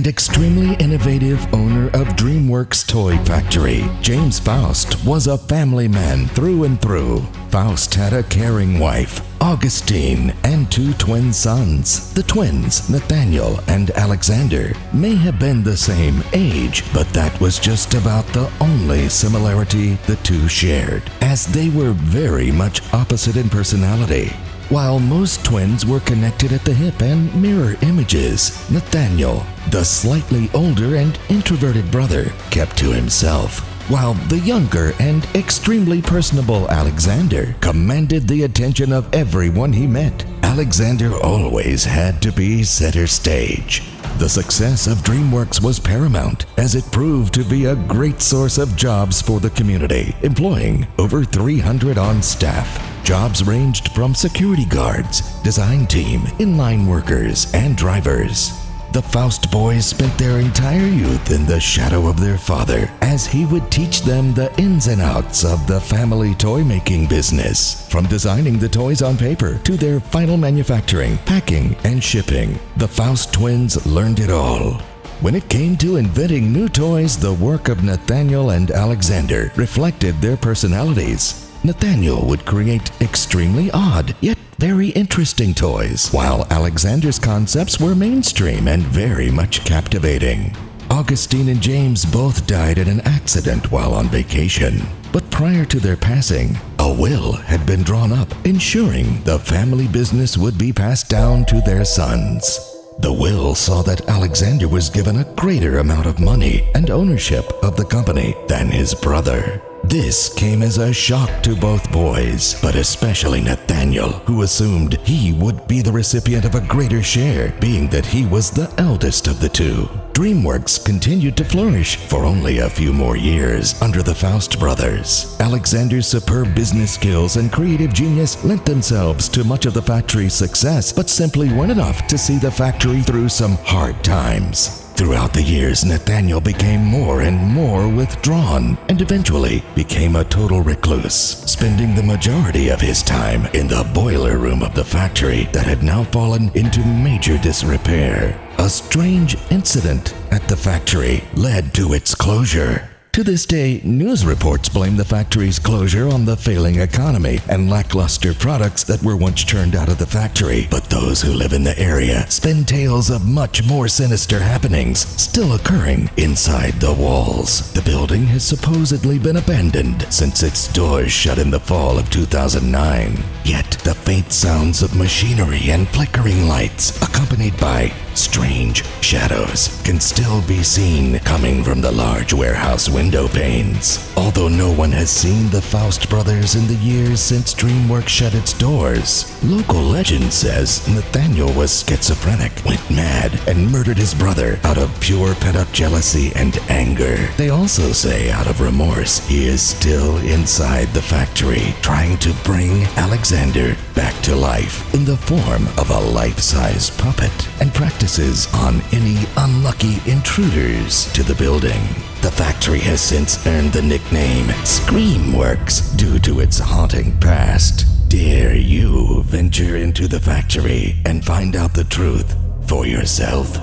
and extremely innovative owner of DreamWorks Toy Factory, James Faust was a family man through and through. Faust had a caring wife, Augustine, and two twin sons. The twins, Nathaniel and Alexander, may have been the same age, but that was just about the only similarity the two shared, as they were very much opposite in personality. While most twins were connected at the hip and mirror images, Nathaniel, the slightly older and introverted brother, kept to himself, while the younger and extremely personable Alexander commanded the attention of everyone he met. Alexander always had to be center stage. The success of DreamWorks was paramount, as it proved to be a great source of jobs for the community, employing over 300 on staff. Jobs ranged from security guards, design team, inline workers, and drivers. The Faust boys spent their entire youth in the shadow of their father, as he would teach them the ins and outs of the family toy-making business. From designing the toys on paper to their final manufacturing, packing, and shipping, the Faust twins learned it all. When it came to inventing new toys, the work of Nathaniel and Alexander reflected their personalities. Nathaniel would create extremely odd, yet very interesting toys, while Alexander's concepts were mainstream and very much captivating. Augustine and James both died in an accident while on vacation, but prior to their passing, a will had been drawn up ensuring the family business would be passed down to their sons. The will saw that Alexander was given a greater amount of money and ownership of the company than his brother. This came as a shock to both boys, but especially Nathaniel, who assumed he would be the recipient of a greater share, being that he was the eldest of the two. DreamWorks continued to flourish for only a few more years under the Faust brothers. Alexander's superb business skills and creative genius lent themselves to much of the factory's success, but simply weren't enough to see the factory through some hard times. Throughout the years, Nathaniel became more and more withdrawn and eventually became a total recluse, spending the majority of his time in the boiler room of the factory that had now fallen into major disrepair. A strange incident at the factory led to its closure. To this day, news reports blame the factory's closure on the failing economy and lackluster products that were once churned out of the factory. But those who live in the area spin tales of much more sinister happenings still occurring inside the walls. The building has supposedly been abandoned since its doors shut in the fall of 2009. Yet, the faint sounds of machinery and flickering lights, accompanied by strange shadows, can still be seen coming from the large warehouse window panes. Although no one has seen the Faust brothers in the years since DreamWorks shut its doors, local legend says Nathaniel was schizophrenic, went mad, and murdered his brother out of pure pent-up jealousy and anger. They also say out of remorse, he is still inside the factory, trying to bring Alexander back to life in the form of a life-size puppet, and practices on any unlucky intruders to the building. The factory has since earned the nickname ScreamWorks due to its haunting past. Dare you venture into the factory and find out the truth for yourself?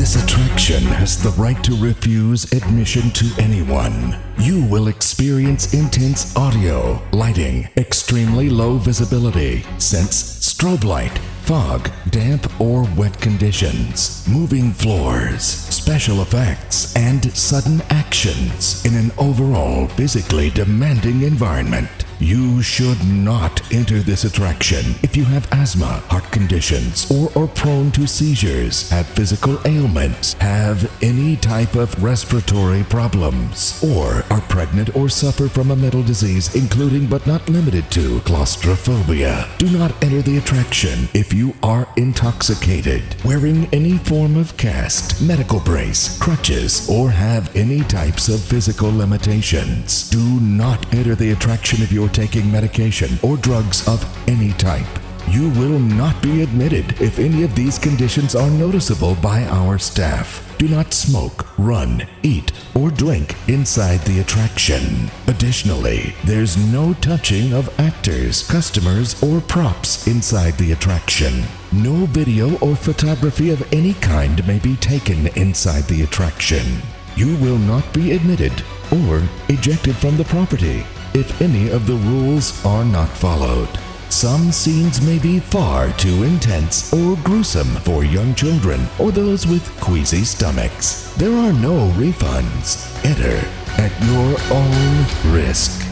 This attraction has the right to refuse admission to anyone. You will experience intense audio, lighting, extremely low visibility, sense strobe light, fog, damp or wet conditions, moving floors, special effects, and sudden actions in an overall physically demanding environment. You should not enter this attraction if you have asthma, heart conditions, or are prone to seizures, have physical ailments, have any type of respiratory problems, or are pregnant or suffer from a mental disease including but not limited to claustrophobia. Do not enter the attraction if you are intoxicated, wearing any form of cast, medical brace, crutches, or have any types of physical limitations. Do not enter the attraction if you're taking medication or drugs of any type. You will not be admitted if any of these conditions are noticeable by our staff. Do not smoke, run, eat, or drink inside the attraction. Additionally, there's no touching of actors, customers, or props inside the attraction. No video or photography of any kind may be taken inside the attraction. You will not be admitted or ejected from the property if any of the rules are not followed. Some scenes may be far too intense or gruesome for young children or those with queasy stomachs. There are no refunds. Enter at your own risk.